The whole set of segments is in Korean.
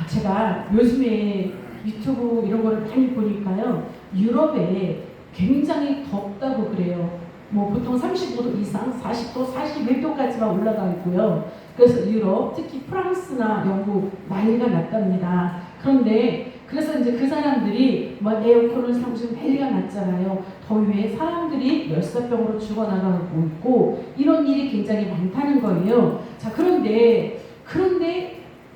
제가 요즘에 유튜브 이런 거를 많이 보니까요. 유럽에 굉장히 덥다고 그래요. 뭐 보통 35도 이상, 40도, 41도까지만 올라가 있고요. 그래서 유럽, 특히 프랑스나 영국 난리가 났답니다. 그런데 그래서 이제 그 사람들이 뭐 에어컨을 사고 지금 난리가 났잖아요. 더위에 사람들이 열사병으로 죽어나가고 있고 이런 일이 굉장히 많다는 거예요. 자, 그런데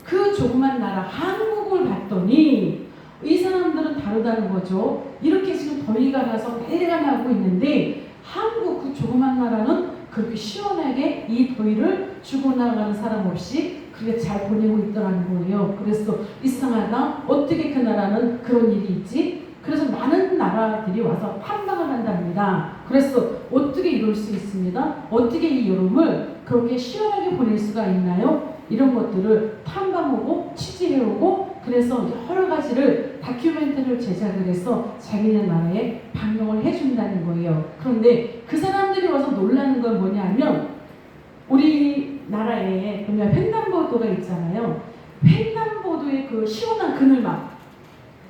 그 조그만 나라 한국을 봤더니 이 사람들은 다르다는 거죠. 이렇게 지금 더위가 나서 난리가 나고 있는데 한국 그 조그만 나라는 그렇게 시원하게 이 더위를 죽어나가는 사람 없이 그렇게 잘 보내고 있더라는 거예요. 그래서 이상하다. 어떻게 그 나라는 그런 일이 있지? 그래서 많은 나라들이 와서 탐방을 한답니다. 그래서 어떻게 이럴 수 있습니다? 어떻게 이 여름을 그렇게 시원하게 보낼 수가 있나요? 이런 것들을 탐방하고 취재해오고 그래서 여러 가지를 다큐멘터리를 제작을 해서 자기네 나라에 방영을 해준다는 거예요. 그런데 그 사람들이 와서 놀라는 건 뭐냐면 우리나라에 보면 횡단보도가 있잖아요. 횡단보도의 그 시원한 그늘막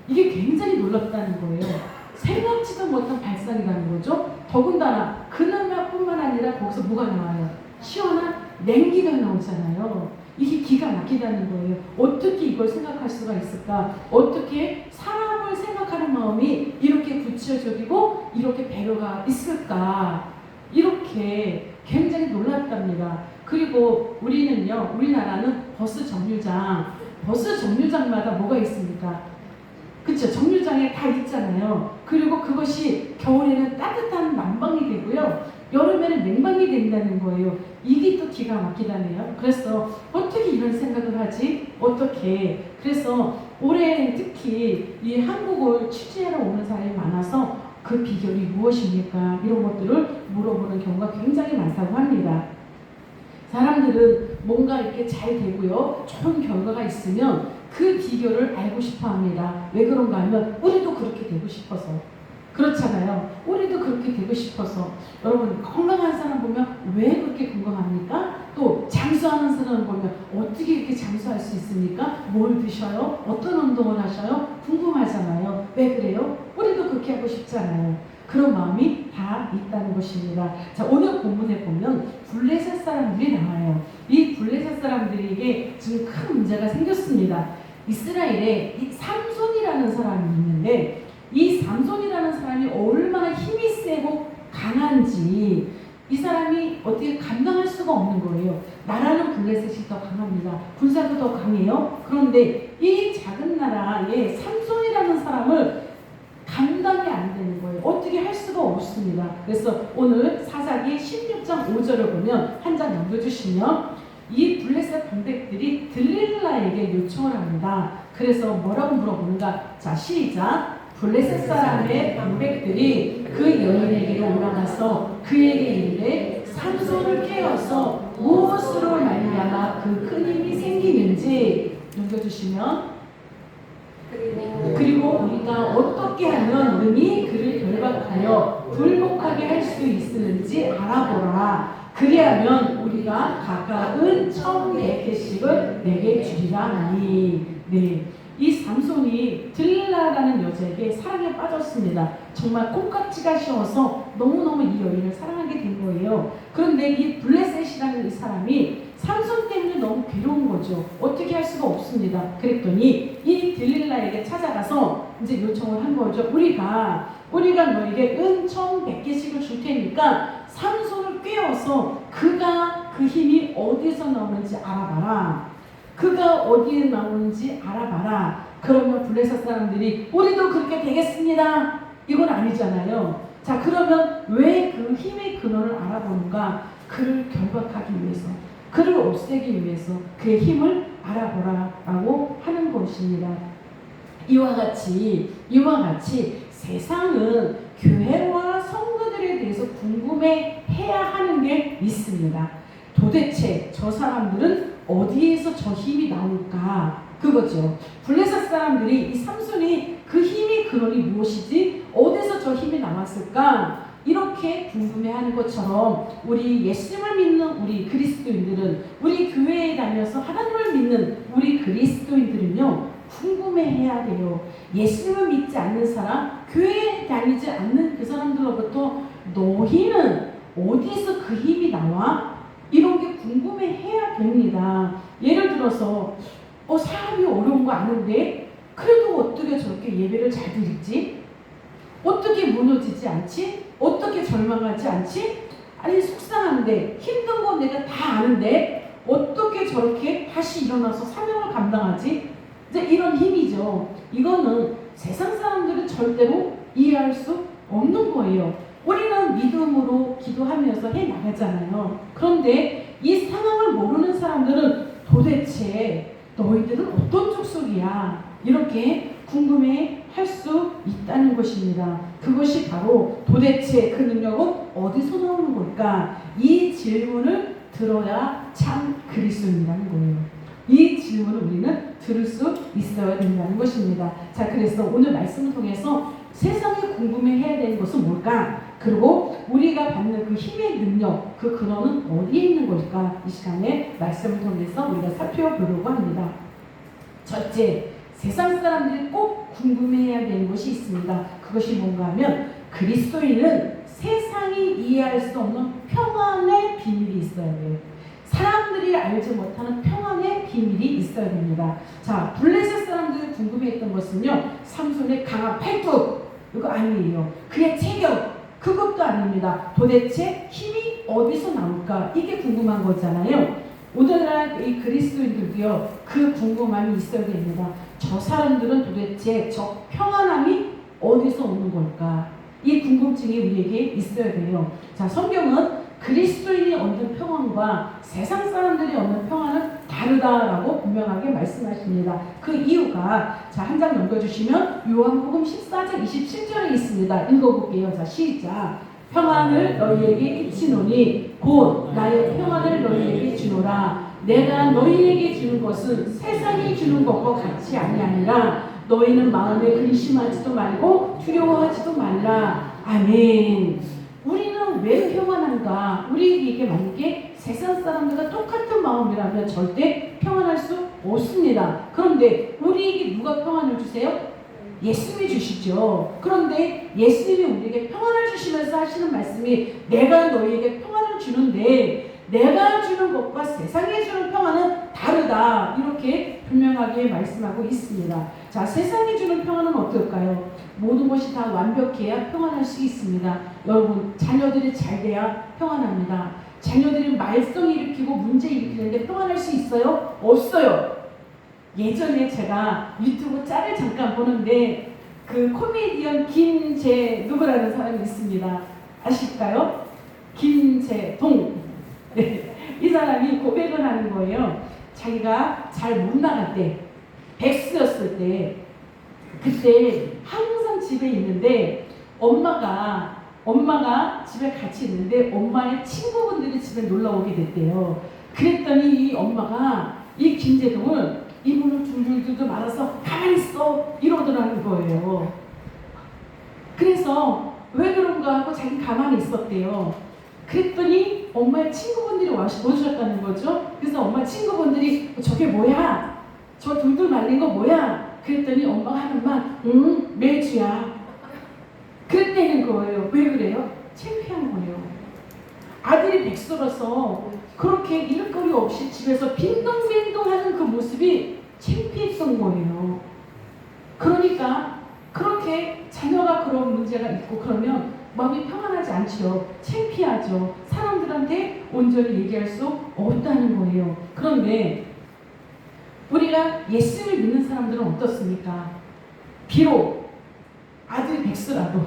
이게 굉장히 놀랍다는 거예요. 생각지도 못한 발상이라는 거죠. 더군다나 그늘막뿐만 아니라 거기서 뭐가 나와요? 시원한 냉기가 나오잖아요. 이게 기가 막히다는 거예요. 어떻게 이걸 생각할 수가 있을까? 어떻게 사람을 생각하는 마음이 이렇게 구체적이고 이렇게 배려가 있을까? 이렇게 굉장히 놀랍답니다. 그리고 우리나라는 버스 정류장마다 뭐가 있습니까? 그쵸? 정류장에 다 있잖아요. 그리고 그것이 겨울에는 따뜻한 난방이 되고요. 여름에는 냉방이 된다는 거예요. 이게 또 기가 막히다네요. 그래서 어떻게 이런 생각을 하지? 어떻게? 그래서 올해 특히 이 한국을 취재하러 오는 사람이 많아서 그 비결이 무엇입니까? 이런 것들을 물어보는 경우가 굉장히 많다고 합니다. 사람들은 뭔가 이렇게 잘 되고요. 좋은 결과가 있으면 그 비결을 알고 싶어 합니다. 왜 그런가 하면 우리도 그렇게 되고 싶어서. 그렇잖아요. 우리도 그렇게 되고 싶어서. 여러분 건강한 사람 보면 왜 그렇게 건강합니까? 또 장수하는 사람 보면 어떻게 이렇게 장수할 수 있습니까? 뭘 드셔요? 어떤 운동을 하셔요? 궁금하잖아요. 왜 그래요? 우리도 그렇게 하고 싶잖아요. 그런 마음이 다 있다는 것입니다. 자, 오늘 본문에 보면 블레셋 사람들이 나와요. 이 블레셋 사람들에게 지금 큰 문제가 생겼습니다. 이스라엘에 이 삼손이라는 사람이 있는데 이 삼손이라는 사람이 얼마나 힘이 세고 강한지 이 사람이 어떻게 감당할 수가 없는 거예요. 나라는 블레셋이 더 강합니다. 군사도 더 강해요. 그런데 이 작은 나라에 삼손이라는 사람을 감당이 안 되는 거예요. 어떻게 할 수가 없습니다. 그래서 오늘 사사기 16장 5절을 보면 한 장 넘겨주시면 이 블레셋 방백들이 들릴라에게 요청을 합니다. 그래서 뭐라고 물어보는가? 자, 시작. 블레셋 사람의 방백들이 그 여인에게로 올라가서 그에게 이르되 삼손을 깨워서 무엇으로 말미암아 그 큰 힘이 생기는지 넘겨주시면 그리고 우리가 어떻게 하면 능히 그를 결박하여 불복하게 할 수 있을지 알아보라. 그리하면 우리가 각각 은 1,100개씩을 내게 주리라 하니. 네, 이 삼손이 들릴라라는 여자에게 사랑에 빠졌습니다. 정말 콩깍지가 씌워서 너무너무 이 여인을 사랑하게 된 거예요. 그런데 이 블레셋이라는 이 사람이 삼손 때문에 너무 괴로운 거죠. 어떻게 할 수가 없습니다. 그랬더니 이 들릴라에게 찾아가서 이제 요청을 한 거죠. 우리가 너에게 은 1,100개씩을 줄 테니까 삼손을 꿰어서 그가 그 힘이 어디서 나오는지 알아봐라. 그가 어디에 나오는지 알아봐라. 그러면 블레셋 사람들이 우리도 그렇게 되겠습니다. 이건 아니잖아요. 자, 그러면 왜 그 힘의 근원을 알아보는가? 그를 결박하기 위해서, 그를 없애기 위해서 그의 힘을 알아보라 라고 하는 것입니다. 이와 같이 세상은 교회와 성도들에 대해서 궁금해해야 하는 게 있습니다. 도대체 저 사람들은 어디에서 저 힘이 나올까? 그거죠. 블레셋 사람들이 이 삼손이 그 힘의 근원이 무엇이지? 어디서 저 힘이 나왔을까? 이렇게 궁금해하는 것처럼 우리 예수님을 믿는 우리 그리스도인들은, 우리 교회에 다녀서 하나님을 믿는 우리 그리스도인들은요, 궁금해해야 돼요. 예수님을 믿지 않는 사람, 교회에 다니지 않는 그 사람들로부터 너희는 어디서 그 힘이 나와? 이런 게 궁금해해야 됩니다. 예를 들어서 사람이 어려운 거 아는데 그래도 어떻게 저렇게 예배를 잘 드리지? 어떻게 무너지지 않지? 어떻게 절망하지 않지? 아니 속상한데 힘든 건 내가 다 아는데 어떻게 저렇게 다시 일어나서 사명을 감당하지? 이제 이런 힘이죠. 이거는 세상 사람들은 절대로 이해할 수 없는 거예요. 우리는 믿음으로 기도하면서 해나가잖아요. 그런데 이 상황을 모르는 사람들은 도대체 너희들은 어떤 족속이야? 이렇게 궁금해 할 수 있다는 것입니다. 그것이 바로 도대체 그 능력은 어디서 나오는 걸까? 이 질문을 들어야 참 그리스도인이라는 거예요. 이 질문을 우리는 들을 수 있어야 된다는 것입니다. 자, 그래서 오늘 말씀을 통해서 세상에 궁금해해야 되는 것은 뭘까? 그리고 우리가 받는 그 힘의 능력, 그 근원은 어디에 있는 걸까? 이 시간에 말씀을 통해서 우리가 살펴보려고 합니다. 첫째, 세상 사람들이 꼭 궁금해해야 되는 것이 있습니다. 그것이 뭔가 하면 그리스도인은 세상이 이해할 수 없는 평안의 비밀이 있어야 돼요. 사람들이 알지 못하는 평안의 비밀이 있어야 됩니다. 자, 블레셋 사람들이 궁금해했던 것은요, 삼손의 강한 팔뚝, 이거 아니에요. 그의 체격, 그것도 아닙니다. 도대체 힘이 어디서 나올까? 이게 궁금한 거잖아요. 오늘날 이 그리스도인들도요, 그 궁금함이 있어야 됩니다. 저 사람들은 도대체 저 평안함이 어디서 오는 걸까? 이 궁금증이 우리에게 있어야 돼요. 자, 성경은 그리스도인이 얻는 평안과 세상 사람들이 얻는 평안은 다르다라고 분명하게 말씀하십니다. 그 이유가, 자, 한 장 넘겨주시면 요한복음 14장 27절에 있습니다. 읽어볼게요. 자, 시작. 평안을 너희에게 끼치노니 곧 나의 평안을 너희에게 주노라. 내가 너희에게 주는 것은 세상이 주는 것과 같이 아니하니라. 너희는 마음에 근심하지도 말고 두려워하지도 말라. 아멘. 우리는 왜 평안한가? 우리에게 만약에 세상 사람들과 똑같은 마음이라면 절대 평안할 수 없습니다. 그런데 우리에게 누가 평안을 주세요? 예수님이 주시죠. 그런데 예수님이 우리에게 평안을 주시면서 하시는 말씀이 내가 너희에게 평안을 주는데 내가 주는 것과 세상에 주는 평안은 다르다. 이렇게 분명하게 말씀하고 있습니다. 자, 세상에 주는 평안은 어떨까요? 모든 것이 다 완벽해야 평안할 수 있습니다. 여러분, 자녀들이 잘 돼야 평안합니다. 자녀들이 말썽 일으키고 문제 일으키는데 평안할 수 있어요? 없어요. 예전에 제가 유튜브 짤을 잠깐 보는데 그 코미디언 김재 누구라는 사람이 있습니다. 아실까요? 김재동. 네, 이 사람이 고백을 하는 거예요. 자기가 잘 못 나갈 때, 백수였을 때, 그때 항상 집에 있는데 엄마가 집에 같이 있는데 엄마의 친구분들이 집에 놀러 오게 됐대요. 그랬더니 이 엄마가 이 김재동을 이분을 둘둘둘 말아서 가만히 있어 이러더라는 거예요. 그래서 왜 그런가 하고 자기 가만히 있었대요. 그랬더니 엄마의 친구분들이 와주셨다는 거죠. 그래서 엄마 친구분들이 저게 뭐야? 저 둘둘 말린 거 뭐야? 그랬더니 엄마가 하는 말, 매주야. 그랬다는 거예요. 왜 그래요? 창피한 거예요. 아들이 백수라서 그렇게 일거리 없이 집에서 빈둥빈둥하는 그 모습이 창피했던 거예요. 그러니까 그렇게 자녀가 그런 문제가 있고 그러면 마음이 평안하지 않죠. 창피하죠. 사람들한테 온전히 얘기할 수 없다는 거예요. 그런데 우리가 예수를 믿는 사람들은 어떻습니까? 비록 아들 백수라도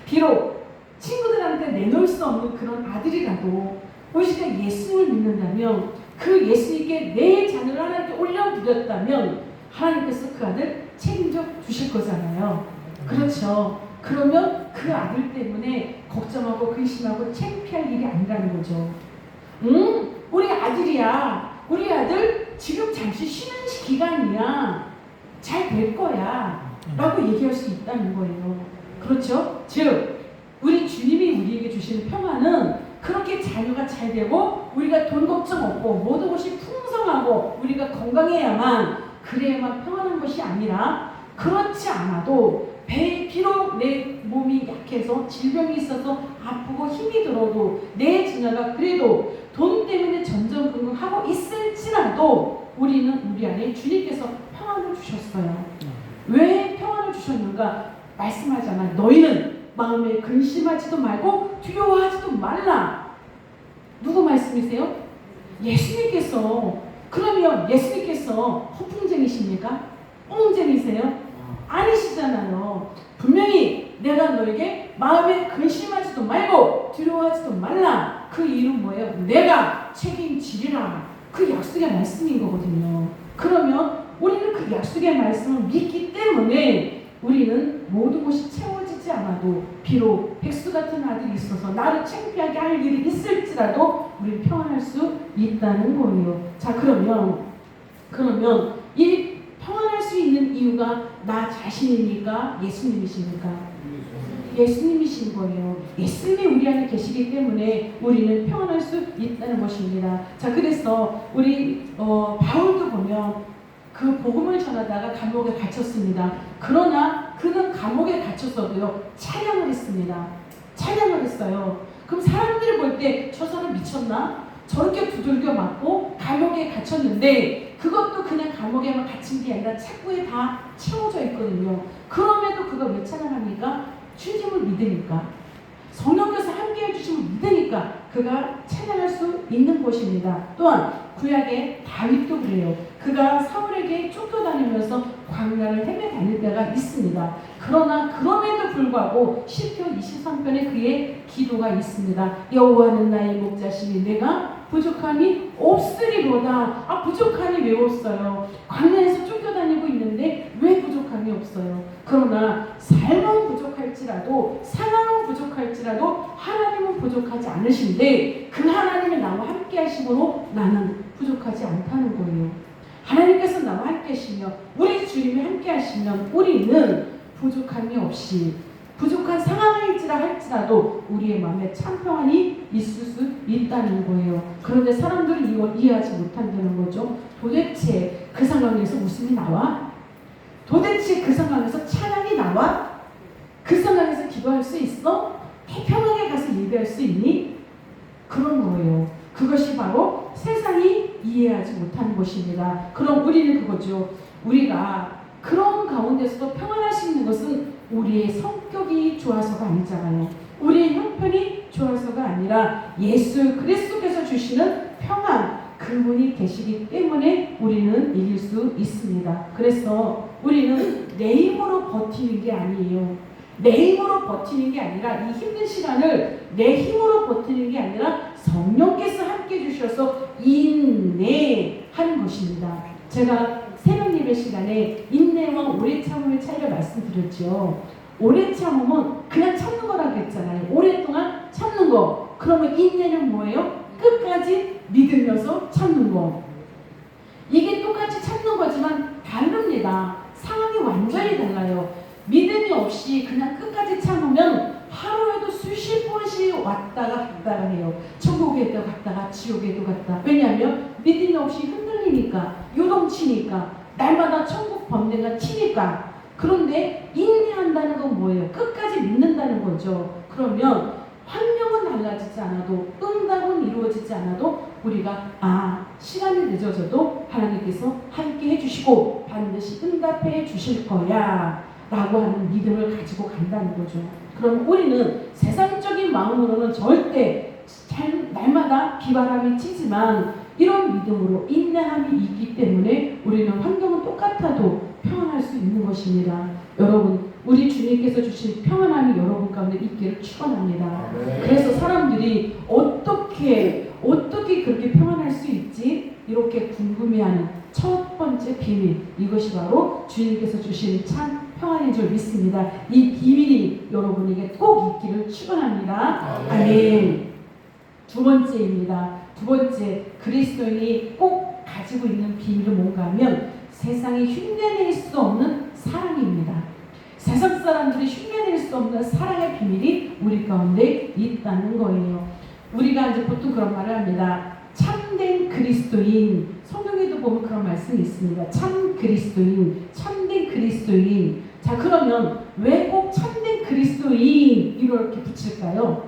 비록 친구들한테 내놓을 수 없는 그런 아들이라도 우리가 예수를 믿는다면 그 예수님께 내 자녀를 하나님께 올려드렸다면 하나님께서 그 아들 책임져 주실 거잖아요. 그렇죠. 그러면 그 아들 때문에 걱정하고 근심하고 창피할 일이 아니라는 거죠. 우리 아들이야. 우리 아들 지금 잠시 쉬는 기간이야. 잘 될 거야. 라고 얘기할 수 있다는 거예요. 그렇죠? 즉 우리 주님이 우리에게 주시는 평안은 그렇게 자녀가 잘 되고 우리가 돈 걱정 없고 모든 것이 풍성하고 우리가 건강해야만 그래야만 평안한 것이 아니라 그렇지 않아도 비록 내 몸이 약해서 질병이 있어서 아프고 힘이 들어도 내 자녀가 그래도 돈 때문에 전전긍긍하고 있을지라도 우리는 우리 안에 주님께서 평안을 주셨어요. 왜 평안을 주셨는가? 말씀하잖아요. 너희는 마음에 근심하지도 말고 두려워하지도 말라. 누구 말씀이세요? 예수님께서. 그러면 예수님께서 허풍쟁이십니까? 뽕쟁이세요? 아니시잖아요. 분명히 내가 너에게 마음에 근심하지도 말고 두려워하지도 말라. 그 이유는 뭐예요? 내가 책임지리라. 그 약속의 말씀인 거거든요. 그러면 우리는 그 약속의 말씀을 믿기 때문에 우리는 모든 것이 채워지지 않아도 비록 백수 같은 아들이 있어서 나를 창피하게 할 일이 있을지라도 우리는 평안할 수 있다는 거예요. 자, 그러면 이 평안할 수 있는 이유가 나 자신입니까? 예수님이십니까? 예수님이신 거예요. 예수님이 우리 안에 계시기 때문에 우리는 평안할 수 있다는 것입니다. 자, 그래서 우리 바울도 보면 그 복음을 전하다가 감옥에 갇혔습니다. 그러나 그는 감옥에 갇혔어도요, 찬양을 했습니다. 찬양을 했어요. 그럼 사람들이 볼 때 저 사람 미쳤나? 저렇게 두들겨 맞고 감옥에 갇혔는데 그것도 그냥 감옥에만 갇힌 게 아니라 책구에 다 채워져 있거든요. 그럼에도 그가 왜 찬양합니까? 주님을 믿으니까. 성령께서 함께 해주심을 믿으니까 그가 찬양할 수 있는 것입니다. 또한 구약의 다윗도 그래요. 그가 사울에게 쫓겨다니면서 광야를 헤매 다닐 때가 있습니다. 그러나 그럼에도 불구하고 시편 23편에 그의 기도가 있습니다. 여호와는 나의 목자시니 내가 부족함이 없으리로다. 부족함이 왜 없어요? 광야에서 쫓겨다니고 있는데 왜 부족함이 없어요? 그러나 삶은 부족할지라도 상황은 부족할지라도 하나님은 부족하지 않으신데 그 하나님이 나와 함께 하심으로 나는 부족하지 않다는 거예요. 하나님께서 나와 함께 하시며 우리 주님이 함께 하시면 우리는 부족함이 없이 부족한 상황일지라 할지라도 우리의 마음에 참 평안이 있을 수 있다는 거예요. 그런데 사람들은 이걸 이해하지 못한다는 거죠. 도대체 그 상황에서 웃음이 나와? 도대체 그 상황에서 찬양이 나와? 그 상황에서 기도할 수 있어? 태평하게 가서 예배할 수 있니? 그런 거예요. 그것이 바로 세상이 이해하지 못하는 것입니다. 그럼 우리는 그거죠. 우리가 그런 가운데서도 평안할 수 있는 것은 우리의 성격이 좋아서가 아니잖아요. 우리의 형편이 좋아서가 아니라 예수 그리스도께서 주시는 평안, 그분이 계시기 때문에 우리는 이길 수 있습니다. 그래서 우리는 내 힘으로 버티는 게 아니에요. 내 힘으로 버티는 게 아니라 이 힘든 시간을 내 힘으로 버티는 게 아니라 성령께서 함께 주셔서 인내하는 것입니다. 제가 새벽 예배 시간에 인내와 오래 참음의 차이를 말씀드렸죠. 오래 참음은 그냥 참는 거라고 했잖아요. 오랫동안 참는 거. 그러면 인내는 뭐예요? 끝까지 믿으면서 참는 거. 이게 똑같이 참는 거지만 다릅니다. 상황이 완전히 달라요. 믿음이 없이 그냥 끝까지 참으면 하루에도 수십 번씩 왔다가 갔다가 해요. 천국에도 갔다가 지옥에도 갔다. 왜냐하면 믿음이 없이 흔들리니까, 요동치니까, 날마다 천국 번뇌가 치니까. 그런데 인내한다는 건 뭐예요? 끝까지 믿는다는 거죠. 그러면 환경은 달라지지 않아도, 응답은 이루어지지 않아도 우리가 시간이 늦어져도 하나님께서 함께 해주시고 반드시 응답해 주실 거야 라고 하는 믿음을 가지고 간다는 거죠. 그럼 우리는 세상적인 마음으로는 절대 날마다 비바람이 치지만 이런 믿음으로 인내함이 있기 때문에 우리는 환경은 똑같아도 평안할 수 있는 것입니다. 여러분, 우리 주님께서 주신 평안함이 여러분 가운데 있기를 축원합니다. 그래서 사람들이 어떻게 그렇게 평안할 수 있지? 이렇게 궁금해하는 첫 번째 비밀, 이것이 바로 주님께서 주신 참 평안인 줄 믿습니다. 이 비밀이 여러분에게 꼭 있기를 축원합니다. 아멘. 두 번째입니다. 두 번째, 그리스도인이 꼭 가지고 있는 비밀은 뭔가 하면 세상이 흉내낼 수 없는 사랑입니다. 세상 사람들이 흉내낼 수 없는 사랑의 비밀이 우리 가운데 있다는 거예요. 우리가 이제 보통 그런 말을 합니다. 참된 그리스도인, 성경에도 보면 그런 말씀이 있습니다. 참 그리스도인, 참된 그리스도인. 자, 그러면 왜 꼭 참된 그리스도인 이렇게 붙일까요?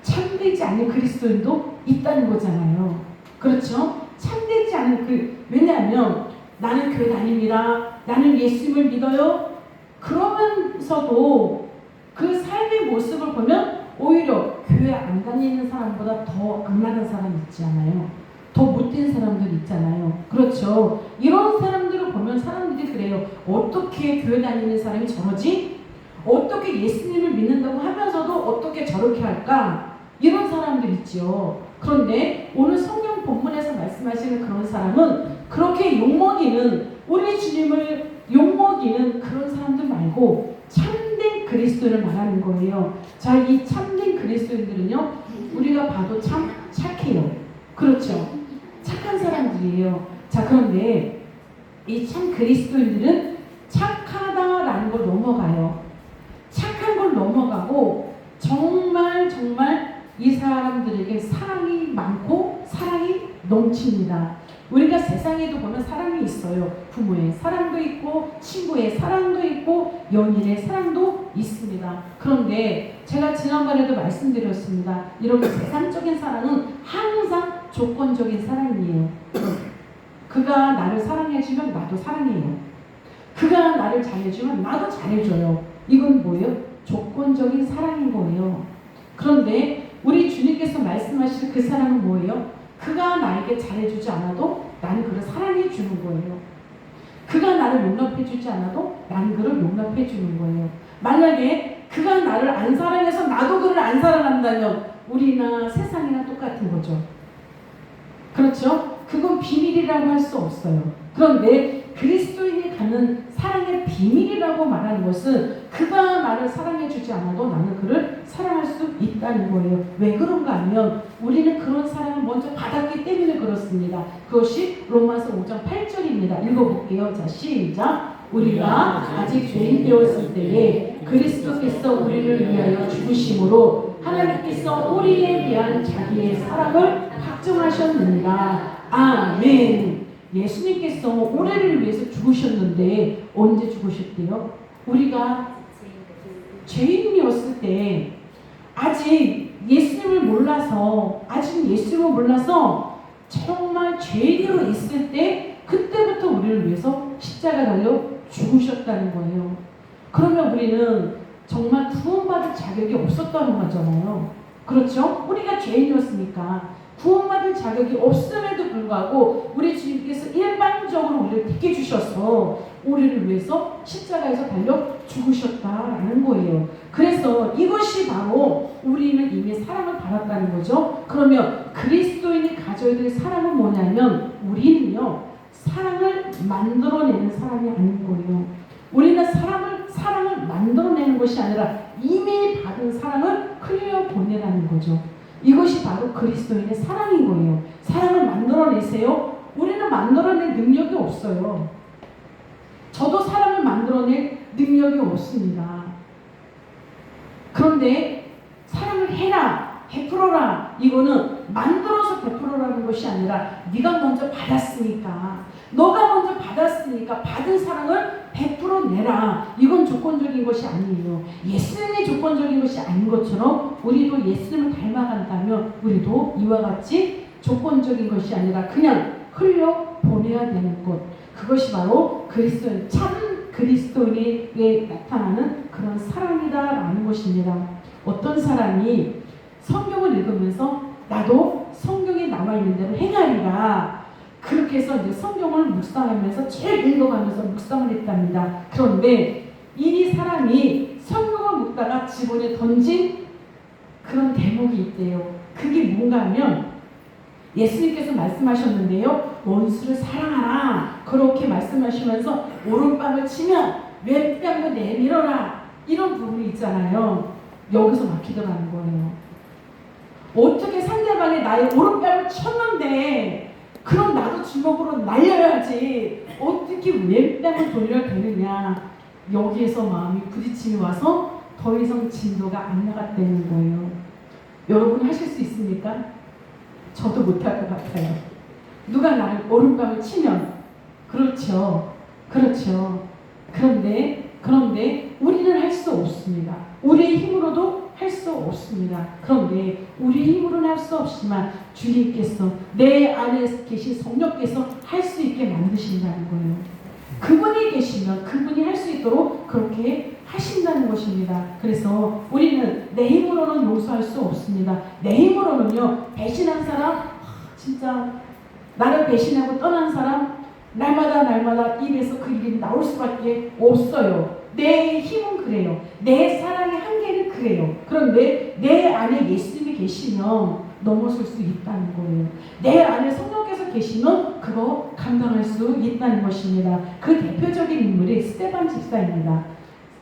참되지 않은 그리스도인도 있다는 거잖아요. 그렇죠? 참되지 않은 왜냐하면 나는 교회 다닙니다. 나는 예수님을 믿어요. 그러면서도 그 삶의 모습을 보면 오히려 교회 안 다니는 사람보다 더 악랄한 사람이 있지 않아요? 더 못된 사람들 있잖아요. 그렇죠? 이런 사람들을 보면 사람들이 그래요. 어떻게 교회 다니는 사람이 저러지? 어떻게 예수님을 믿는다고 하면서도 어떻게 저렇게 할까? 이런 사람들 있죠. 그런데 오늘 성경 본문에서 말씀하시는 그런 사람은 그렇게 욕먹이는, 우리 주님을 욕먹이는 그런 사람들 말고 참된 그리스도를 말하는 거예요. 자, 이 참된 그리스도인들은요, 우리가 봐도 참 착해요. 그렇죠? 착한 사람들이에요. 자, 그런데 이 참 그리스도인들은 착하다라는 걸 넘어가요. 착한 걸 넘어가고 정말 이 사람들에게 사랑이 많고 사랑이 넘칩니다. 우리가 세상에도 보면 사랑이 있어요. 부모의 사랑도 있고 친구의 사랑도 있고 연인의 사랑도 있습니다. 그런데 제가 지난번에도 말씀드렸습니다. 이런 세상적인 사랑은 항상 조건적인 사랑이에요. 그가 나를 사랑해주면 나도 사랑해요. 그가 나를 잘해주면 나도 잘해줘요. 이건 뭐예요? 조건적인 사랑인 거예요. 그런데 우리 주님께서 말씀하시는 그 사랑은 뭐예요? 그가 나에게 잘해주지 않아도 나는 그를 사랑해주는 거예요. 그가 나를 용납해주지 않아도 나는 그를 용납해주는 거예요. 만약에 그가 나를 안 사랑해서 나도 그를 안 사랑한다면 우리나 세상이나 똑같은 거죠. 그렇죠? 그건 비밀이라고 할 수 없어요. 그런데 그리스도인이 갖는 사랑의 비밀이라고 말하는 것은 그가 나를 사랑해주지 않아도 나는 그를 사랑할 수 있다는 거예요. 왜 그런가 하면 우리는 그런 사랑을 먼저 받았기 때문에 그렇습니다. 그것이 로마서 5장 8절입니다. 읽어볼게요. 자, 시작. 우리가 아직 죄인 되었을 때에 그리스도께서 우리를 위하여 죽으심으로 하나님께서 우리에 대한 자기의 사랑을 확증하셨느니라. 아멘. 예수님께서 우리를 위해서 죽으셨는데 언제 죽으셨대요? 우리가 죄인이었을 때, 아직 예수님을 몰라서 정말 죄인으로 있을 때 그때부터 우리를 위해서 십자가 달려 죽으셨다는 거예요. 그러면 우리는 정말 구원받을 자격이 없었다는 거잖아요. 그렇죠? 우리가 죄인이었으니까 구원받을 자격이 없음에도 불구하고 우리 주님께서 일반적으로 우리를 택해 주셔서 우리를 위해서 십자가에서 달려 죽으셨다라는 거예요. 그래서 이것이 바로 우리는 이미 사랑을 받았다는 거죠. 그러면 그리스도인이 가져야 될 사랑은 뭐냐면 우리는요, 사랑을 만들어내는 사람이 아닌 거예요. 우리는 사랑을 만들어내는 것이 아니라 이미 받은 사랑을 흘려보내라는 거죠. 이것이 바로 그리스도인의 사랑인 거예요. 사랑을 만들어내세요. 우리는 만들어낼 능력이 없어요. 저도 사랑을 만들어낼 능력이 없습니다. 그런데 사랑을 해라, 베풀어라, 이거는 만들어서 베풀어라는 것이 아니라 네가 먼저 받았으니까, 너가 먼저 받았으니까 받은 사랑을 베풀어내라. 이건 조건적인 것이 아니에요. 예수님이 조건적인 것이 아닌 것처럼 우리도 예수님을 닮아간다면 우리도 이와 같이 조건적인 것이 아니라 그냥 흘려보내야 되는 것, 그것이 바로 그리스도인, 참 그리스도인에게 나타나는 그런 사랑이다라는 것입니다. 어떤 사람이 성경을 읽으면서 나도 성경에 나와있는 대로 행하리라, 그렇게 해서 이제 성경을 묵상하면서 쭉 읽어가면서 묵상을 했답니다. 그런데 이 사람이 성경을 묵다가 지번에 던진 그런 대목이 있대요. 그게 뭔가 하면 예수님께서 말씀하셨는데요, 원수를 사랑하라, 그렇게 말씀하시면서 오른뺨을 치면 왼뺨도 내밀어라, 이런 부분이 있잖아요. 여기서 막히더라는 거예요. 어떻게 상대방이 나의 오른뺨을 쳤는데 그럼 나도 주먹으로 날려야지, 어떻게 왼뺨을 돌려야 되느냐. 여기에서 마음이 부딪힘이 와서 더 이상 진도가 안 나갔다는 거예요. 여러분 하실 수 있습니까? 저도 못할 것 같아요. 누가 나를 오른밤을 치면 그렇죠. 그렇죠. 그런데 우리는 할 수 없습니다. 우리의 힘으로도 할 수 없습니다. 그런데 우리의 힘으로는 할 수 없지만 주님께서 내 안에 계신 성령께서 할 수 있게 만드신다는 거예요. 그분이 계시면 그분이 할 수 있도록 그렇게 하신다는 것입니다. 그래서 우리는 내 힘으로는 용서할 수 없습니다. 내 힘으로는요, 배신한 사람, 진짜 나를 배신하고 떠난 사람 날마다 입에서 그 이름이 나올 수밖에 없어요. 내 힘은 그래요. 내 사랑의 한계는 그래요. 그런데 내 안에 예수님이 계시면 넘어설 수 있다는 거예요. 내 안에 성령께서 계시면 그거 감당할 수 있다는 것입니다. 그 대표적인 인물이 스데반 집사입니다.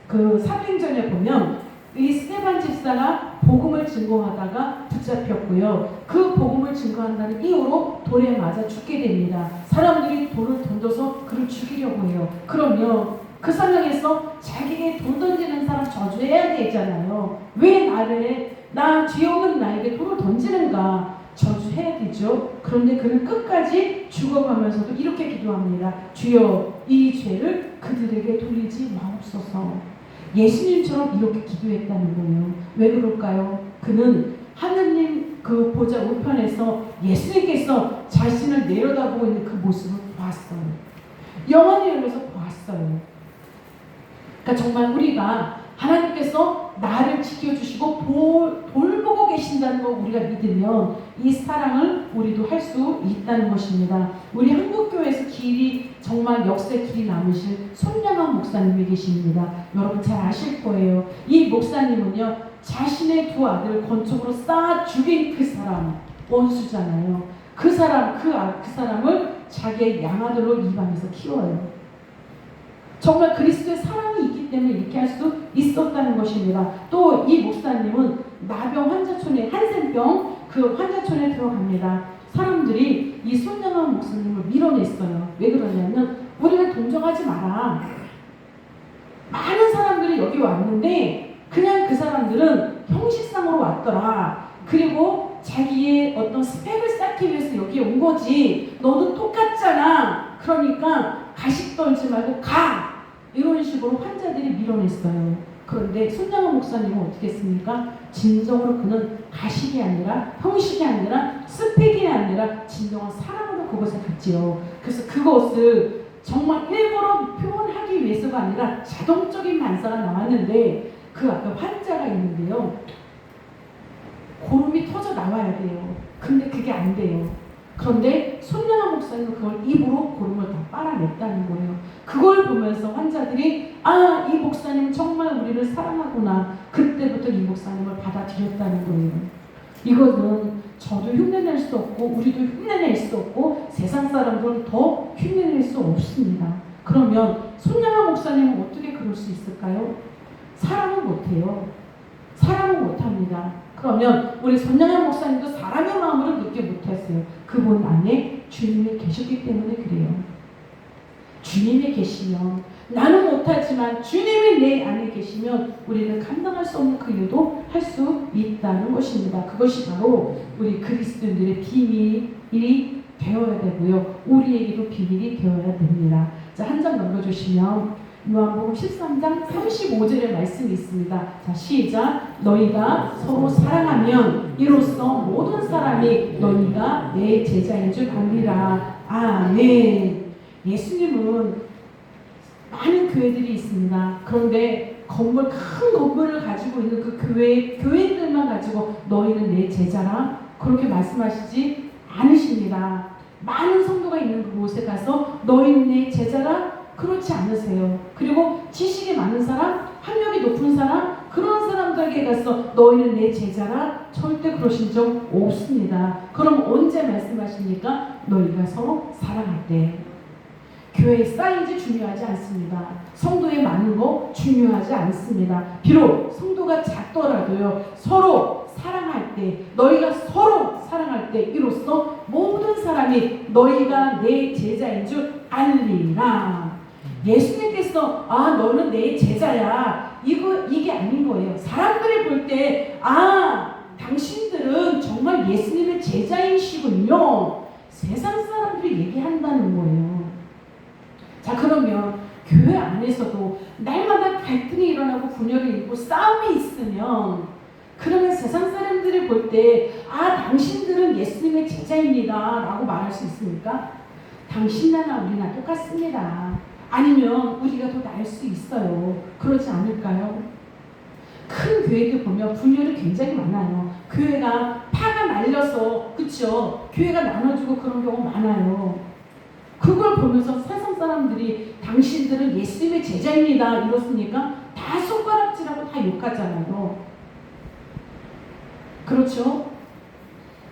그 사도행전에 보면 이 스데반 집사가 복음을 증거하다가 붙잡혔고요. 그 복음을 증거한다는 이유로 돌에 맞아 죽게 됩니다. 사람들이 돌을 던져서 그를 죽이려고 해요. 그러면 그 상황에서 자기에게 돌 던지는 사람 저주해야 되잖아요. 왜 나 죄 없는 나에게 돌을 던지는가? 저주해야 되죠. 그런데 그는 끝까지 죽어가면서도 이렇게 기도합니다. 주여, 이 죄를 그들에게 돌리지 마옵소서. 예수님처럼 이렇게 기도했다는 거예요. 왜 그럴까요? 그는 하느님 그 보좌 우편에서 예수님께서 자신을 내려다보고 있는 그 모습을 보았어요. 영원히 열려서 보았어요. 그러니까 정말 우리가 하나님께서 나를 지켜주시고 돌보고 계신다는 거 우리가 믿으면 이 사랑을 우리도 할 수 있다는 것입니다. 우리 한국교회에서 정말 역사의 길이 남으실 손양환 목사님이 계십니다. 여러분 잘 아실 거예요. 이 목사님은요, 자신의 두 아들을 권총으로 쏴 죽인 그 사람, 원수잖아요. 그 사람을 자기의 양아들로 입양해서 키워요. 정말 그리스도의 사랑이 있기 때문에 이렇게 할 수 있었다는 것입니다. 또 이 목사님은 나병 환자촌에, 한센병 그 환자촌에 들어갑니다. 사람들이 이 손양환 목사님을 밀어냈어요. 왜 그러냐면 우리를 동정하지 마라. 많은 사람들이 여기 왔는데 그냥 그 사람들은 형식상으로 왔더라. 그리고 자기의 어떤 스펙을 쌓기 위해서 여기에 온 거지. 너도 똑같잖아. 그러니까 가식 떨지 말고 가! 이런 식으로 환자들이 밀어냈어요. 그런데 손양환 목사님은 어떻게 했습니까? 진정으로 그는 가식이 아니라 형식이 아니라 스펙이 아니라 진정한 사랑으로 그것을 갔지요. 그래서 그것을 정말 일부러 표현하기 위해서가 아니라 자동적인 반사가 나왔는데 그 앞에 환자가 있는데요. 고름이 터져 나와야 돼요. 근데 그게 안 돼요. 그런데 손양환 목사님은 그걸 입으로 고름을 다 빨아냈다는 거예요. 그걸 보면서 환자들이 이 목사님 정말 우리를 사랑하구나. 그때부터 이 목사님을 받아들였다는 거예요. 이것은 저도 흉내낼 수 없고 우리도 흉내낼 수 없고 세상 사람들은 더 흉내낼 수 없습니다. 그러면 손양환 목사님은 어떻게 그럴 수 있을까요? 사랑은 못해요. 사랑은 못합니다. 그러면 우리 손양환 목사님도 사람의 마음으로 늦게 못했어요. 그분 안에 주님이 계셨기 때문에 그래요. 주님이 계시면 나는 못하지만 주님이 내 안에 계시면 우리는 감당할 수 없는 그 일도 할 수 있다는 것입니다. 그것이 바로 우리 그리스도인들의 비밀이 되어야 되고요. 우리에게도 비밀이 되어야 됩니다. 자, 한 장 넘겨주시면 요한복음 13장 35절의 말씀이 있습니다. 자, 시작. 너희가 서로 사랑하면 이로써 모든 사람이 너희가 내 제자인 줄 알리라. 아멘. 예수님은 많은 교회들이 있습니다. 그런데 큰 건물을 가지고 있는 그 교회들만 가지고 너희는 내 제자라 그렇게 말씀하시지 않으십니다. 많은 성도가 있는 그곳에 가서 너희는 내 제자라 그렇지 않으세요. 그리고 지식이 많은 사람, 학력이 높은 사람, 그런 사람들에게 가서 너희는 내 제자라 절대 그러신 적 없습니다. 그럼 언제 말씀하십니까? 너희가 서로 사랑할 때. 교회의 사이즈 중요하지 않습니다. 성도의 많은 거 중요하지 않습니다. 비록 성도가 작더라도요. 서로 사랑할 때, 너희가 서로 사랑할 때 이로써 모든 사람이 너희가 내 제자인 줄 알리라. 예수님께서 너는 내 제자야. 이게 아닌 거예요. 사람들이 볼 때 당신들은 정말 예수님의 제자이시군요. 세상 사람들이 얘기한다는 거예요. 자, 그러면 교회 안에서도 날마다 갈등이 일어나고 분열이 있고 싸움이 있으면, 그러면 세상 사람들이 볼 때 당신들은 예수님의 제자입니다 라고 말할 수 있습니까? 당신나나 우리나 똑같습니다. 아니면 우리가 더 나을 수 있어요. 그러지 않을까요? 큰 교회들 보면 분열이 굉장히 많아요. 교회가 파가 날려서, 그쵸? 교회가 나눠주고 그런 경우 많아요. 그걸 보면서 세상 사람들이 당신들은 예수님의 제자입니다 이렇습니까? 다 손가락질하고 다 욕하잖아요. 그렇죠?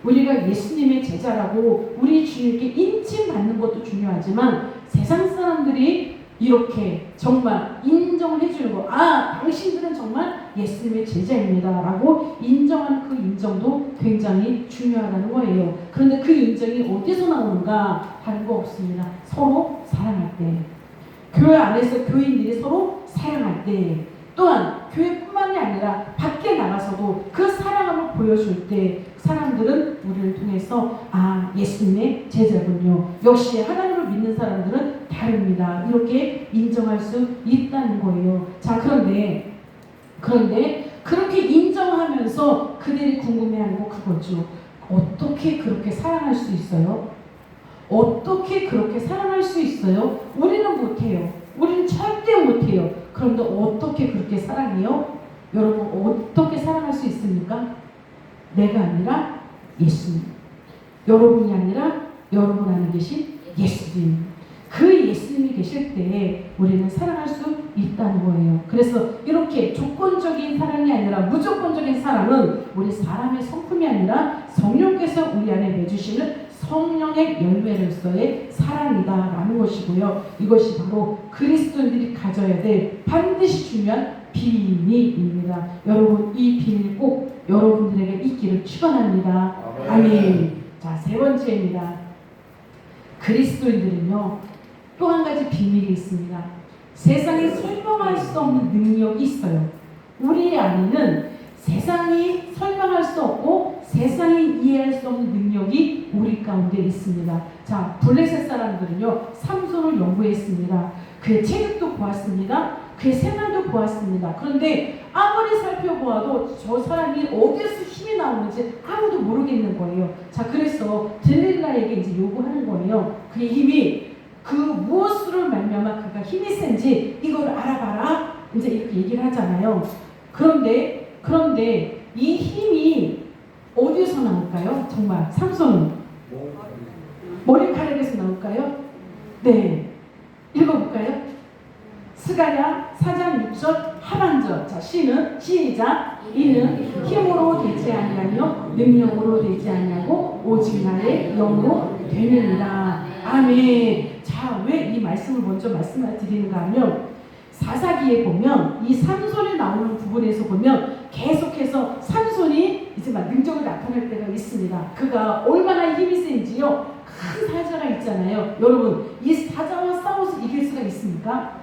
우리가 예수님의 제자라고 우리 주님께 인칭받는 것도 중요하지만, 세상 사람들이 이렇게 정말 인정을 해주는 거, 당신들은 정말 예수님의 제자입니다 라고 인정하는 그 인정도 굉장히 중요하다는 거예요. 그런데 그 인정이 어디서 나오는가? 다른 거 없습니다. 서로 사랑할 때, 교회 안에서 교인들이 서로 사랑할 때, 또한 교회뿐만이 아니라 밖에 나가서도 그 사랑을 보여줄 때 사람들은 우리를 통해서 예수님의 제자군요, 역시 하나님을 믿는 사람들은 다릅니다, 이렇게 인정할 수 있다는 거예요. 자, 그런데 그렇게 인정하면서 그들이 궁금해하는 거 그거죠. 어떻게 그렇게 사랑할 수 있어요? 어떻게 그렇게 사랑할 수 있어요? 우리는 못해요. 우리는 절대 못해요. 그런데 어떻게 그렇게 사랑해요? 여러분, 어떻게 사랑할 수 있습니까? 내가 아니라 예수님, 여러분이 아니라 여러분 안에 계신 예수님, 그 예수님이 계실 때 우리는 사랑할 수 있다는 거예요. 그래서 이렇게 조건적인 사랑이 아니라 무조건적인 사랑은 우리 사람의 성품이 아니라 성령께서 우리 안에 내주시는 성령의 열매로서의 사랑이다라는 것이고요. 이것이 바로 그리스도인들이 가져야 될 반드시 중요한 비밀입니다. 여러분, 이 비밀 꼭 여러분들에게 있기를 축원합니다. 아멘. 자, 세 번째입니다. 그리스도인들은요, 또 한 가지 비밀이 있습니다. 세상에 설명할 수 없는 능력이 있어요. 우리 안에는 세상이 설명할 수 없고 세상이 이해할 수 없는 능력이 우리 가운데 있습니다. 자, 블레셋 사람들은요, 삼손을 연구했습니다. 그의 체격도 보았습니다. 그의 생활도 보았습니다. 그런데 아무리 살펴보아도 저 사람이 어디서 힘이 나오는지 아무도 모르겠는 거예요. 자, 그래서 들릴라에게 이제 요구하는 거예요. 그의 힘이 그 무엇으로 말미암아 그가 힘이 센지 이걸 알아봐라, 이제 이렇게 얘기를 하잖아요. 그런데 이 힘이 어디서 나올까요? 정말 삼손은 머리카락에서 나올까요? 네, 읽어볼까요? 스가랴 4장 6절 하반절. 자, 시는 시작. 이는 힘으로 되지 아니하며 능력으로 되지 아니하고 오직 나의 영으로 되느니라. 아멘. 자, 왜 이 말씀을 먼저 말씀을 드리는가 하면, 사사기에 보면 이 삼손이 나오는 부분에서 보면 계속해서 삼손이 이제 막 능력을 나타낼 때가 있습니다. 그가 얼마나 힘이 센지요, 큰 사자가 있잖아요. 여러분, 이 사자와 싸워서 이길 수가 있습니까?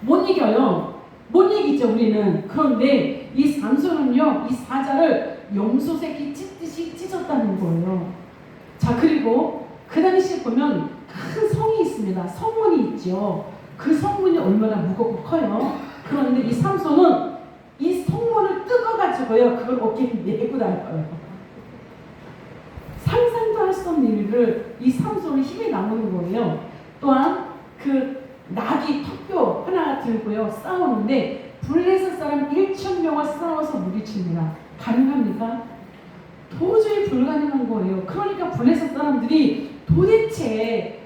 못 이겨요. 못 이기죠, 우리는. 그런데 이 삼손은요, 이 사자를 염소 새끼 찢듯이 찢었다는 거예요. 자, 그리고 그 당시에 보면 큰 성이 있습니다. 성문이 있죠. 그 성문이 얼마나 무겁고 커요. 그런데 이 삼손은 이 성문을 뜯어가지고요, 그걸 어깨에 메고 다녀요. 상상도 할 수 없는 일을 이 삼손은 힘이 나오는 거예요. 또한 그 나귀 턱뼈 하나 들고요, 싸우는데 블레셋 사람 1,000명을 싸워서 무리칩니다. 가능합니까? 도저히 불가능한 거예요. 그러니까 블레셋 사람들이 도대체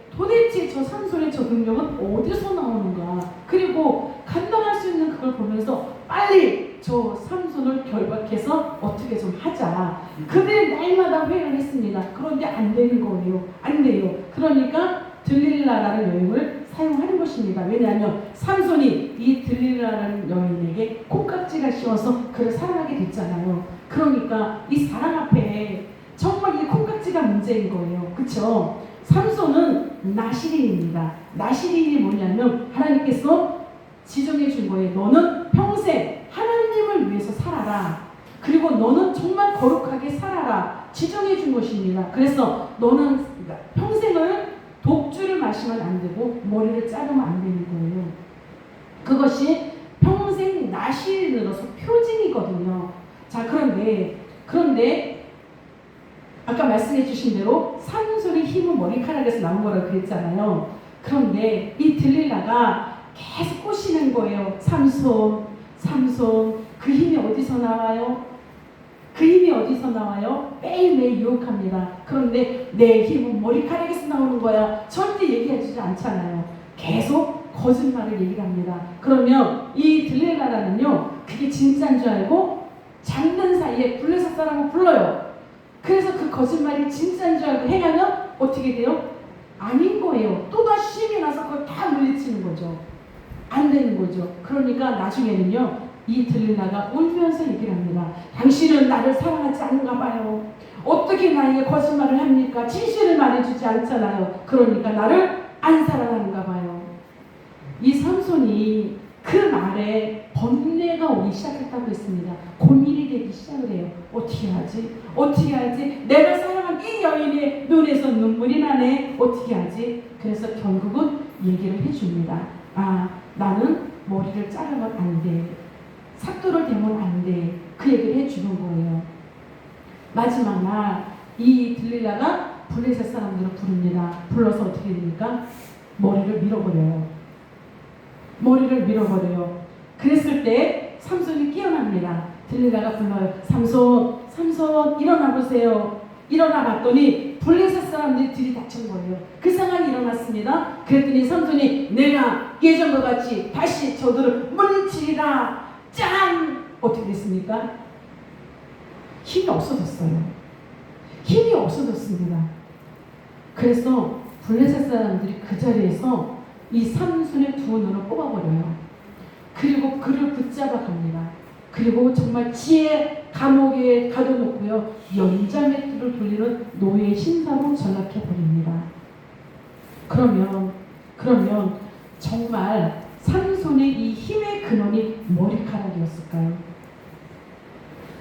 저 삼손의 저 능력은 어디서 나오는가, 그리고 감당할 수 있는 그걸 보면서 빨리 저 삼손을 결박해서 어떻게 좀 하자. 그들이 날마다 회의를 했습니다. 그런데 안 되는 거예요. 안 돼요. 그러니까 들릴라라는 여인을 사용하는 것입니다. 왜냐하면 삼손이 이 들릴라라는 여인에게 콩깍지가 씌워서 그를 사랑하게 됐잖아요. 그러니까 이 사랑 앞에 정말 이 콩깍지가 문제인 거예요. 그렇죠? 삼손은 나시린입니다. 나시린이 뭐냐면 하나님께서 지정해 준 거예요. 너는 평생 하나님을 위해서 살아라. 그리고 너는 정말 거룩하게 살아라. 지정해 준 것입니다. 그래서 너는 평생을 독주를 마시면 안 되고 머리를 자르면 안 되는 거예요. 그것이 평생 나시인으로서 표징이거든요. 자, 그런데 아까 말씀해 주신 대로 삼손의 힘은 머리카락에서 나온 거라고 그랬잖아요. 그런데 이 들릴라가 계속 꼬시는 거예요. 삼손, 그 힘이 어디서 나와요? 그 힘이 어디서 나와요? 매일매일 유혹합니다. 그런데 내 힘은 머리카락에서 나오는 거야. 절대 얘기해주지 않잖아요. 계속 거짓말을 얘기를 합니다. 그러면 이 들릴라라는요, 그게 진짜인 줄 알고 잠든 사이에 블레셋 사람을 불러요. 그래서 그 거짓말이 진짜인 줄 알고 행하면 어떻게 돼요? 아닌 거예요. 또다시 힘이 나서 그걸 다 물리치는 거죠. 안 되는 거죠. 그러니까 나중에는요, 이 들릴라가 울면서 얘기를 합니다. 당신은 나를 사랑하지 않는가 봐요. 어떻게 나에게 거짓말을 합니까? 진실을 말해주지 않잖아요. 그러니까 나를 안 사랑하는가 봐요. 이 삼손이 그 말에 번뇌가 오기 시작했다고 했습니다. 고민이 되기 시작을 해요. 어떻게 하지? 내가 사랑한 이 여인의 눈에서 눈물이 나네. 어떻게 하지? 그래서 결국은 얘기를 해줍니다. 나는 머리를 자르면 안 돼. 삭도를 대면 안 돼. 그 얘기를 해주는 거예요. 마지막 날 이 들릴라가 블레셋 사람들을 부릅니다. 불러서 어떻게 됩니까? 머리를 밀어버려요. 그랬을 때 삼손이 깨어납니다. 들릴라가 불러요. 삼손 일어나 보세요. 일어나 봤더니 블레셋 사람들이 들이닥친 거예요. 그 상황이 일어났습니다. 그랬더니 삼손이 내가 예전과 같이 다시 저들을 물리치리라. 짠! 어떻게 됐습니까? 힘이 없어졌습니다. 그래서 블레셋 사람들이 그 자리에서 이 삼손의 두 눈을 뽑아버려요. 그리고 그를 붙잡아 갑니다. 그리고 정말 지혜 감옥에 가둬놓고요, 연장의 뜰을 돌리는 노예 신사로 전락해버립니다. 그러면 정말 삼손의 이 힘의 근원이 머리카락이었을까요?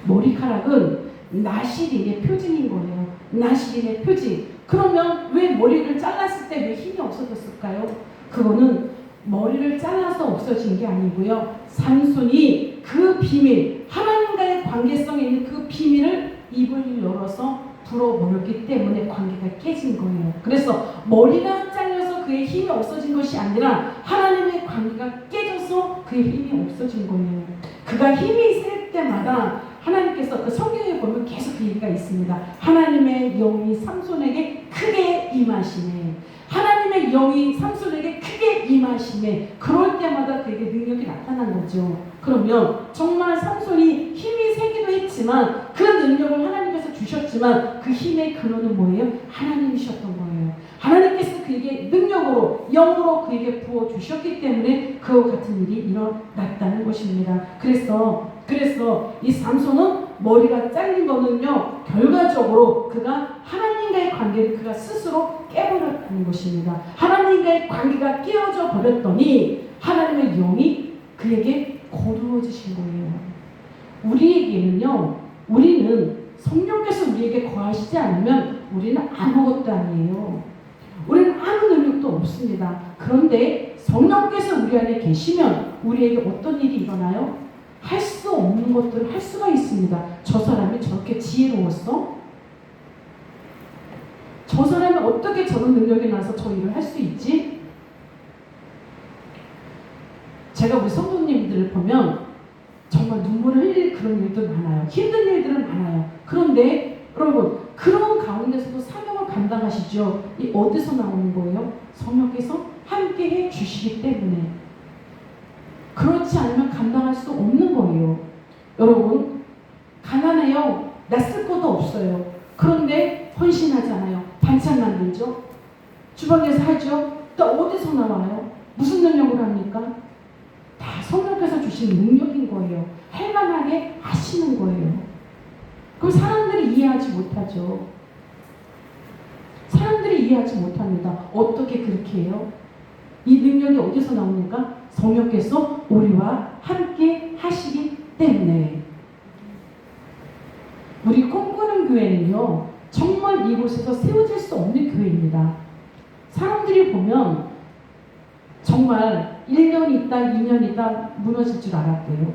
머리카락은 나실인의 표징인 거예요. 나실인의 표징. 그러면 왜 머리를 잘랐을 때 왜 힘이 없어졌을까요? 그거는 머리를 잘라서 없어진 게 아니고요. 삼손이 그 비밀, 하나님과의 관계성에 있는 그 비밀을 입을 열어서 불어버렸기 때문에 관계가 깨진 거예요. 그래서 머리가 잘려서 그의 힘이 없어진 것이 아니라 하나님의 관계가 깨져서 그의 힘이 없어진 거예요. 그가 힘이 셀 때마다 하나님께서 그 성경에 보면 계속 그 얘기가 있습니다. 하나님의 영이 삼손에게 크게 임하시네. 하나님의 영이 삼손에게 크게 임하시네. 그럴 때마다 그에게 능력이 나타난 거죠. 그러면 정말 삼손이 힘이 세기도 했지만 그 능력을 하나님께서 주셨지만 그 힘의 근원은 뭐예요? 하나님이셨던 거예요. 하나님께서 그에게 능력으로, 영으로 그에게 부어주셨기 때문에 그와 같은 일이 일어났다는 것입니다. 그래서 이 삼손은 머리가 잘린 거는요, 결과적으로 그가 하나님과의 관계를 그가 스스로 깨버렸다는 것입니다. 하나님과의 관계가 깨어져 버렸더니 하나님의 영이 그에게 거두어지신 거예요. 우리는 성령께서 우리에게 거하시지 않으면 우리는 아무것도 아니에요. 우리는 아무 능력도 없습니다. 그런데 성령께서 우리 안에 계시면 우리에게 어떤 일이 일어나요? 할 수 없는 것들을 할 수가 있습니다. 저 사람이 저렇게 지혜로웠어? 저 사람이 어떻게 저런 능력이 나서 저 일을 할 수 있지? 제가 우리 성도님들을 보면 정말 눈물을 흘릴 그런 일도 많아요. 힘든 일들은 많아요. 그런데 여러분, 그런 가운데서도 사명을 감당하시죠. 이 어디서 나오는 거예요? 성령께서 함께 해 주시기 때문에. 그렇지 않으면 감당할 수 없는 거예요. 여러분, 가난해요. 나 쓸 것도 없어요. 그런데 헌신하잖아요. 반찬 만들죠. 주방에서 하죠. 또 어디서 나와요? 무슨 능력으로 합니까? 다 성령께서 주신 능력인 거예요. 할 만하게 하시는 거예요. 그럼 사람들이 이해하지 못하죠. 사람들이 이해하지 못합니다. 어떻게 그렇게 해요? 이 능력이 어디서 나옵니까? 성령께서 우리와 함께 하시기 때문에. 우리 꿈꾸는 교회는요, 정말 이곳에서 세워질 수 없는 교회입니다. 사람들이 보면 정말 1년 있다 2년 있다 무너질 줄 알았대요.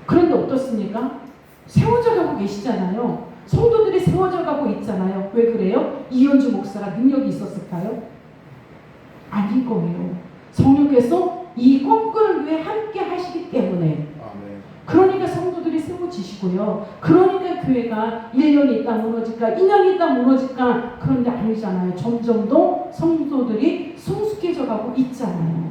그런데 어떻습니까? 세워져 가고 계시잖아요. 성도들이 세워져 가고 있잖아요. 왜 그래요? 이현주 목사가 능력이 있었을까요? 아닌 거예요. 성령께서 이 꿈꾸는 교회 함께 하시기 때문에. 그러니까 성도들이 세워지시고요. 그러니까 교회가 1년 있다 무너질까 2년 있다 무너질까 그런데 아니잖아요. 점점 더 성도들이 성숙해져 가고 있잖아요.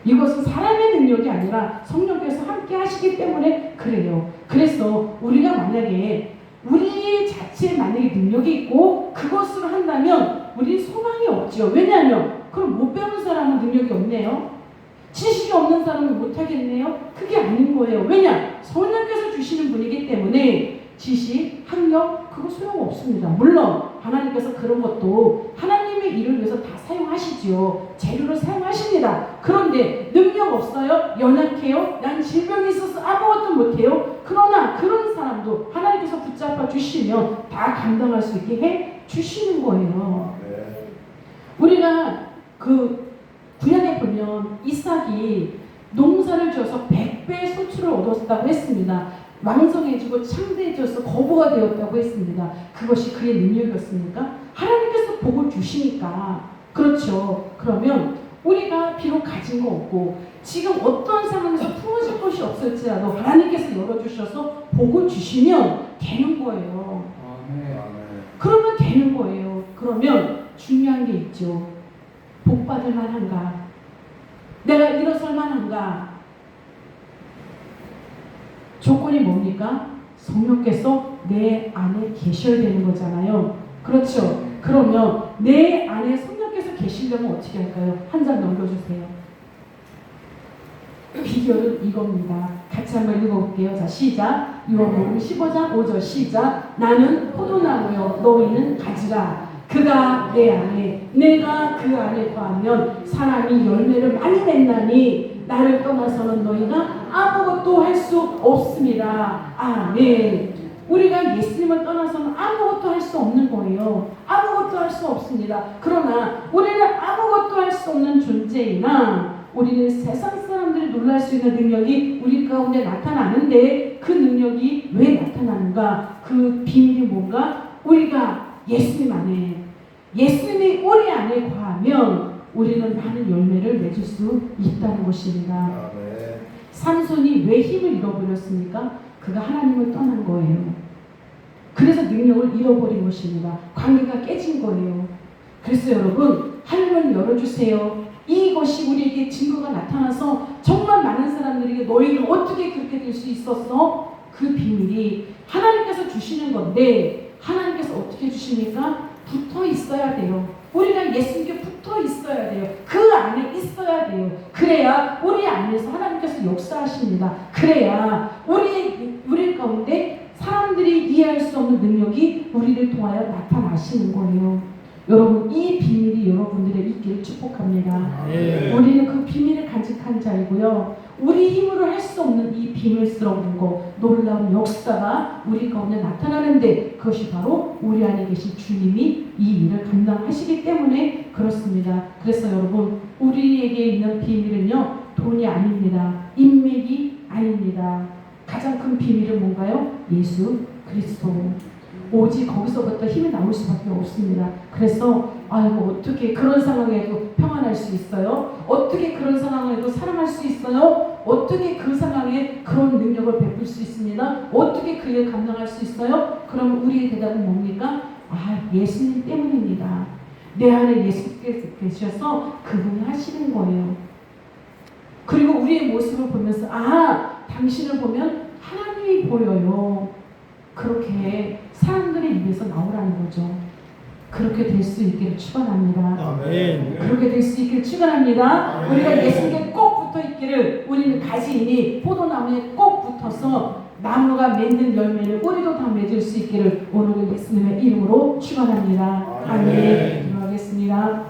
이것은 사람의 능력이 아니라 성령께서 함께 하시기 때문에 그래요. 그래서 우리가 만약에 우리 자체에 만약에 능력이 있고 그것으로 한다면 우리 소망이 없죠. 왜냐하면 그럼 못 배운 사람은 능력이 없네요. 지식이 없는 사람은 못하겠네요. 그게 아닌 거예요. 왜냐? 성령께서 주시는 분이기 때문에 지식, 학력 그거 소용없습니다. 물론 하나님께서 그런 것도 하나님의 일을 위해서 다 사용하시죠. 재료로 사용하십니다. 그런데 능력 없어요? 연약해요? 난 질병이 있어서 아무것도 못해요? 그러나 그런 사람도 하나님께서 붙잡아 주시면 다 감당할 수 있게 해 주시는 거예요. 우리가 구약에 보면 이삭이 농사를 지어서 100배의 소출을 얻었다고 했습니다. 왕성해지고 창대해져서 거부가 되었다고 했습니다. 그것이 그의 능력이었습니까? 하나님께서 복을 주시니까. 그렇죠. 그러면 우리가 비록 가진 거 없고 지금 어떤 상황에서 풀어질 것이 없을지라도 하나님께서 열어주셔서 복을 주시면 되는 거예요. 그러면 되는 거예요. 그러면 중요한 게 있죠. 복 받을 만한가? 내가 일어설 만한가? 조건이 뭡니까? 성령께서 내 안에 계셔야 되는 거잖아요. 그렇죠? 그러면 내 안에 성령께서 계시려면 어떻게 할까요? 한 장 넘겨주세요. 비결은 이겁니다. 같이 한번 읽어볼게요. 자, 시작. 요한복음 15장 5절 시작. 나는 포도나무요 너희는 가지라. 그가 내 안에 내가 그 안에 거하면 사람이 열매를 많이 맺나니 나를 떠나서는 너희가 아무것도 할 수 없습니다. 아멘. 우리가 예수님을 떠나서는 아무것도 할 수 없는 거예요. 아무것도 할 수 없습니다. 그러나 우리는 아무것도 할 수 없는 존재이나 우리는 세상 사람들이 놀랄 수 있는 능력이 우리 가운데 나타나는데 그 능력이 왜 나타나는가? 그 비밀이 뭔가? 우리가 예수님 안에 예수님이 우리 안에 거하면 우리는 많은 열매를 맺을 수 있다는 것입니다. 삼손이 왜 힘을 잃어버렸습니까? 그가 하나님을 떠난 거예요. 그래서 능력을 잃어버린 것입니다. 관계가 깨진 거예요. 그래서 여러분 하늘을 열어주세요. 이것이 우리에게 증거가 나타나서 정말 많은 사람들에게 너희는 어떻게 그렇게 될 수 있었어? 그 비밀이 하나님께서 주시는 건데 하나님께서 어떻게 주십니까? 붙어 있어야 돼요. 우리가 예수님께 붙어 있어야 돼요. 그 안에 있어야 돼요. 그래야 우리 안에서 하나님께서 역사하십니다. 그래야 우리 가운데 사람들이 이해할 수 없는 능력이 우리를 통하여 나타나시는 거예요. 여러분 이 비밀이 여러분들의 있기를 축복합니다. 우리는 그 비밀을 간직한 자이고요. 우리 힘으로 할 수 없는 이 비밀스러운 거 놀라운 역사가 우리 가운데 나타나는데 그것이 바로 우리 안에 계신 주님이 이 일을 감당하시기 때문에 그렇습니다. 그래서 여러분 우리에게 있는 비밀은요 돈이 아닙니다. 인맥이 아닙니다. 가장 큰 비밀은 뭔가요? 예수 그리스도. 오직 거기서부터 힘이 나올 수밖에 없습니다. 그래서 아이고 어떻게 그런 상황에도 평안할 수 있어요? 어떻게 그런 상황에도 사랑할 수 있어요? 어떻게 그 상황에 그런 능력을 베풀 수 있습니다? 어떻게 그 일을 감당할 수 있어요? 그럼 우리의 대답은 뭡니까? 예수님 때문입니다. 내 안에 예수께서 계셔서 그분이 하시는 거예요. 그리고 우리의 모습을 보면서 당신을 보면 하나님이 보여요. 그렇게 사람들의 입에서 나오라는 거죠. 그렇게 될 수 있기를 축원합니다. 아멘. 그렇게 될 수 있기를 축원합니다. 아멘. 우리가 예수님께 꼭 붙어 있기를 우리는 가지이니 포도나무에 꼭 붙어서 나무가 맺는 열매를 우리도 다 맺을 수 있기를 오늘 예수님의 이름으로 축원합니다. 아멘. 기도하겠습니다.